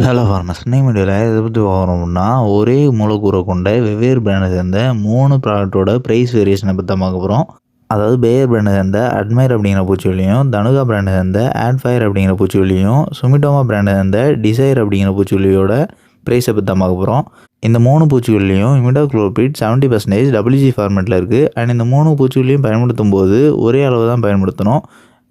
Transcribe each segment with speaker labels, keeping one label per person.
Speaker 1: Hello farmers. இன்னைக்கு வீடியோவில் எதை பற்றி பார்க்குறோம்னா, ஒரே மூலக்கூறை கொண்ட வெவ்வேறு பிராண்டை சேர்ந்த 3 ப்ராடக்ட்டோட ப்ரைஸ் வேரியேஷனை பற்றி தான் பார்க்க போகிறோம். அதாவது பேயர் பிராண்டை சேர்ந்த அட்மைர் அப்படிங்கிற பூச்சிக்கொல்லியும், தனுகா பிராண்டை சேர்ந்த ஆட்ஃபயர் அப்படிங்கிற பூச்சிக்கொல்லியும், சுமிட்டோமா பிராண்டை சேர்ந்த டிசைர் அப்படிங்கிற பூச்சிக்கொல்லியோட ப்ரைஸை பற்றி தான் பார்க்க போகிறோம். இந்த 3 பூச்சிக்கொல்லியும் இமிடாக்ளோபிரிட் 70% WG ஃபார்மேட்டில் இருக்குது. அண்ட் இந்த 3 பூச்சிக்கொல்லியும் பயன்படுத்தும் போது ஒரே அளவு தான் பயன்படுத்தணும்.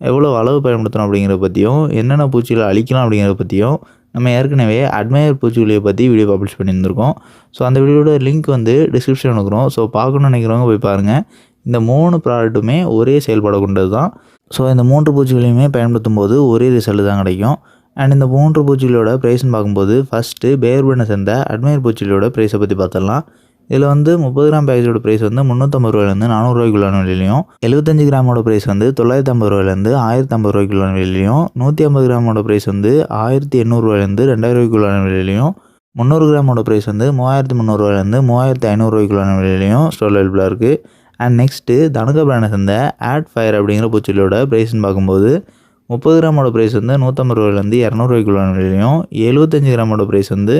Speaker 1: எவ்வளோ அளவு பயன்படுத்தணும் அப்படிங்கிறத பற்றியும், என்னென்ன பூச்சிகளை அழிக்கலாம் அப்படிங்கிறத பற்றியும் நம்ம ஏற்கனவே அட்மையர் பூச்சிக்கொல்லியை பற்றி வீடியோ பப்ளிஷ் பண்ணியிருந்திருக்கோம். ஸோ அந்த வீடியோட லிங்க் வந்து டிஸ்கிரிப்ஷன் இருக்கிறோம். ஸோ பார்க்கணுன்னு நினைக்கிறவங்க போய் பாருங்கள். இந்த 3 ப்ராடக்ட்டுமே ஒரே செயல்பாடு கொண்டது தான். ஸோ இந்த 3 பூச்சிகளையுமே பயன்படுத்தும் போது ஒரே ரிசல்ட் தான் கிடைக்கும். அண்ட் இந்த 3 பூச்சிகளோட ப்ரைஸ்ன்னு பார்க்கும்போது ஃபஸ்ட்டு பேயர் பிராண்டை சேர்ந்த அட்மையர் பூச்சிகளோட ப்ரைஸை பற்றி பார்த்துடலாம். இதில் வந்து 30 கிராம் பேக்கேஜோட ப்ரைஸ் வந்து 350 ரூபாயிலேருந்து 400 ரூபாய்க்குள்ளான விலையிலையும், 75 கிராமோட ப்ரைஸ் வந்து 950 ரூபாயிலேருந்து 1050 ரூபாய்க்குள்ளான விலையிலையும், 150 கிராமோட ப்ரைஸ் வந்து 1800 ரூபாயிலேருந்து 2000 ரூபாய்க்குள்ளான விலையிலையும், 300 கிராமோட ப்ரைஸ் வந்து 3300 ரூபாயிலேருந்து 3500 ரூபாய்க்குள்ளான விலையிலையும் ஸ்டோர் அவைலபிளாக இருக்குது. அண்ட் நெக்ஸ்ட்டு தனுகா பிராண்டை சேர்ந்த ஆட்ஃபயர் அப்படிங்கிற பூச்சிகளோட ப்ரைஸ்ன்னு பார்க்கும்போது 30 கிராமோட ப்ரைஸ் வந்து 150 ரூபாயிலேருந்து 200 ரூபாய்க்குள்ளான விலையிலையும், 75 கிராமோட ப்ரைஸ் வந்து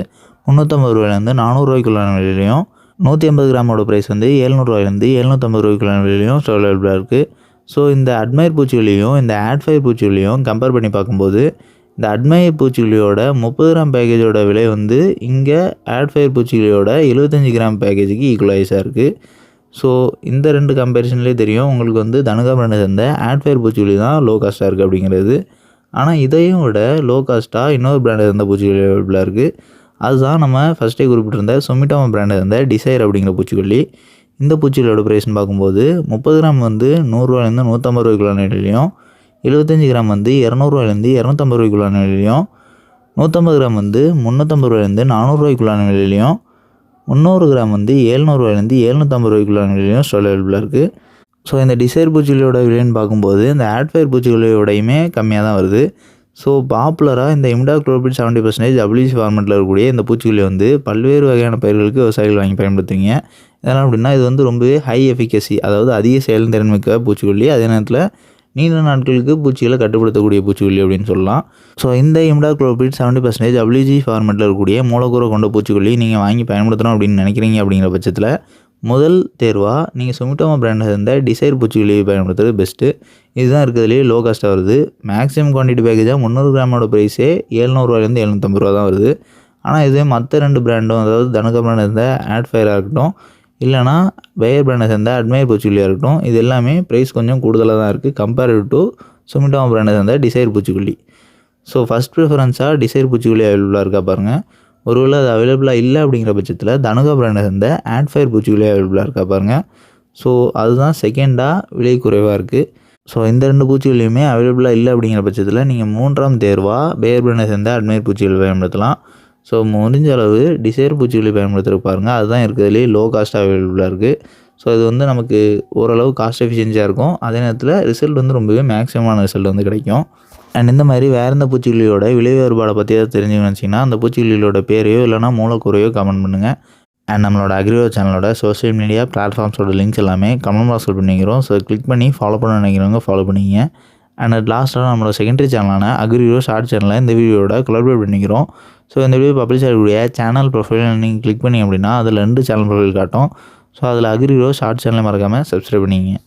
Speaker 1: 350 ரூபாயிலேருந்து 400 ரூபாய்க்குள்ளான விலையிலையும், 150 கிராமோட ப்ரைஸ் வந்து 700 ரூபாயிலேருந்து 750 ரூபாய்க்குள்ளான விலையிலையும் ஸ்டோர் அவைலபிளாக இருக்குது. ஸோ இந்த அட்மையர் பூச்சிகொல்லியும் இந்த ஆட்ஃபயர் பூச்சிகொல்லியும் கம்பேர் பண்ணி பார்க்கும்போது இந்த அட்மையர் பூச்சிகொல்லியோட 30 கிராம் பேக்கேஜோட விலை வந்து இங்கே ஆட்ஃபயர் பூச்சிகொல்லியோட 75 கிராம் பேக்கேஜுக்கு ஈக்குவலைஸாக இருக்குது. ஸோ இந்த 2 கம்பேரிசன்லேயே தெரியும் உங்களுக்கு வந்து தனுகா பிராண்டை சேர்ந்த ஆட்ஃபயர் பூச்சிக்கொல்லி தான் லோ காஸ்ட்டாக இருக்குது அப்படிங்கிறது. ஆனால் இதையும் விட லோ காஸ்ட்டாக இன்னொரு பிராண்டை சேர்ந்த பூச்சிக்கொல்லி அவைலபிளாக இருக்குது. அதுதான் நம்ம ஃபஸ்ட்டே குறிப்பிட்டிருந்த சுமிட்டோமா பிராண்டை சேர்ந்த டிசைர் அப்படிங்கிற பூச்சிக்கொல்லி. இந்த பூச்சிக்கொல்லியோட ப்ரைஸ்ன்னு பார்க்கும்போது 30 கிராம் வந்து 100 ரூபாயிலேருந்து 150 ரூபாய்க்குள்ளான விலையிலையும், 75 கிராம் வந்து 200 ரூபாயிலேருந்து 250 ரூபாய்க்குள்ளான விலையிலையும், 150 கிராம் வந்து 350 ரூபாயிலேருந்து 400 ரூபாய்க்குள்ளான விலையிலையும், 300 கிராம் வந்து 700 ரூபாயிலேருந்து 750 ரூபாய்க்குள்ளான விலையிலையும் ஸ்டோர் அவைலபிளாக இருக்குது. ஸோ இந்த டிசைர் பூச்சிக்கொல்லியோட விலைன்னு பார்க்கும்போது இந்த ஆட்ஃபயர் பூச்சிக்கொல்லியோடையுமே கம்மியாக தான் வருது. ஸோ பாப்புலராக இந்த இமிடாக்ளோபிரிட் 70% WG ஃபார்மெட்டில் இருக்கக்கூடிய இந்த பூச்சிக்கொல்லி வந்து பல்வேறு வகையான பயிர்களுக்கு விவசாயிகள் வாங்கி பயன்படுத்துவீங்க. இதெல்லாம் அப்படின்னா இது வந்து ரொம்பவே ஹை எஃபிகசி, அதாவது அதிக செயல்திறன் மிக்க பூச்சிக்கொல்லி. அதே நேரத்தில் நீண்ட நாட்களுக்கு பூச்சிகளை கட்டுப்படுத்தக்கூடிய பூச்சிக்கொல்லி அப்படின்னு சொல்லலாம். ஸோ இந்த இமிடாக்ளோபிரிட் 70% WG ஃபார்மெட்டில் இருக்கக்கூடிய மூலக்கூறை கொண்ட பூச்சிக்கொல்லி நீங்கள் வாங்கி பயன்படுத்தணும் அப்படின்னு நினைக்கிறீங்க அப்படிங்கிற பட்சத்தில் முதல் தேர்வாக நீங்கள் சுமிட்டோமா பிராண்டை சேர்ந்த டிசைர் பூச்சிக்கொல்லியை பயன்படுத்துறது பெஸ்ட்டு. இதுதான் இருக்கிறதுலேயே லோ காஸ்ட்டாக வருது. மேக்ஸிமம் குவான்டிட்டி பேக்கேஜாக 300 கிராமோட ப்ரைஸே 700 ரூபாயிலேருந்து 750 ரூபா தான் வருது. ஆனால் இதே மற்ற 2 பிராண்டும், அதாவது தனுகா பிராண்டை சேர்ந்த ஆட்ஃபயராக இருக்கட்டும், இல்லைனா பேயர் பிராண்டை சேர்ந்த அட்மையர் பூச்சிக்கொல்லியாக இருக்கட்டும், இது எல்லாமே ப்ரைஸ் கொஞ்சம் கூடுதலாக தான் இருக்குது கம்பேர்டு டு சுமிட்டோமா பிராண்டை சேர்ந்த டிசைர் பூச்சிக்கொல்லி. ஸோ ஃபஸ்ட் ப்ரிஃபரன்ஸாக டிசைர் பூச்சிக்கொல்லி அவைலபிளாக இருக்கா பாருங்கள். ஒருவேளை அது அவைலபிளாக இல்லை அப்படிங்கிற பட்சத்தில் தனுகா பிராண்டை சேர்ந்த ஆட்ஃபயர் பூச்சிக்கொல்லி அவைலபிளாக இருக்கா பாருங்கள். ஸோ அதுதான் செகண்டாக விலை குறைவாக இருக்குது. ஸோ இந்த 2 பூச்சிகளையுமே அவைலபிளாக இல்லை அப்படிங்கிற பட்சத்தில் நீங்கள் 3ஆம் தேர்வாக பேயர் பிராண்டை சேர்ந்த அட்மையர் பூச்சிகள் பயன்படுத்தலாம். ஸோ முடிஞ்ச அளவு டிசைர் பூச்சிகளை பயன்படுத்துகிற பாருங்கள். அதுதான் இருக்கிறதுலேயே லோ காஸ்ட்டாக அவைலபிளாக இருக்குது. ஸோ இது வந்து நமக்கு ஓரளவு காஸ்ட் எஃபிஷியன்சியாக இருக்கும். அதே நேரத்தில் ரிசல்ட் வந்து ரொம்பவே மேக்ஸிமமான ரிசல்ட் வந்து கிடைக்கும். அண்ட் இந்த மாதிரி வேறு எந்த பூச்சிக்கொல்லியோட விலை வேறுபாடை பற்றி எதாவது தெரிஞ்சுக்கணும்னு நினச்சிங்கன்னா அந்த பூச்சிக்கொல்லியோட பேரையோ இல்லைனா மூலக்கூறையோ கமெண்ட் பண்ணுங்கள். அண்ட் நம்மளோட அக்ரிவோ சேனலோட சோஷியல் மீடியா பிளாட்ஃபார்ம்ஸோட லிங்க்ஸ் எல்லாமே கமெண்ட் பாக்ஸில் பண்ணிக்கிறோம். ஸோ கிளிக் பண்ணி ஃபாலோ பண்ண நினைக்கிறவங்க ஃபாலோ பண்ணிங்க. அண்ட் லாஸ்ட்டாக நம்மளோட செகண்டரி சேனலான அக்ரிவோ ஷார்ட் சேனலில் இந்த வீடியோட கொலாபரேட் பண்ணிக்கிறோம். ஸோ இந்த வீடியோ பப்ளிஷ் ஆகக்கூடிய சேனல் ப்ரொஃபைல் நீங்கள் கிளிக் பண்ணி அப்படின்னா அதில் 2 சேனல் ப்ரொஃபைல் காட்டும். ஸோ அதில் அக்ரிவோ ஷார்ட் சேனலை மறக்காமல் சப்ஸ்கிரைப் பண்ணிங்க.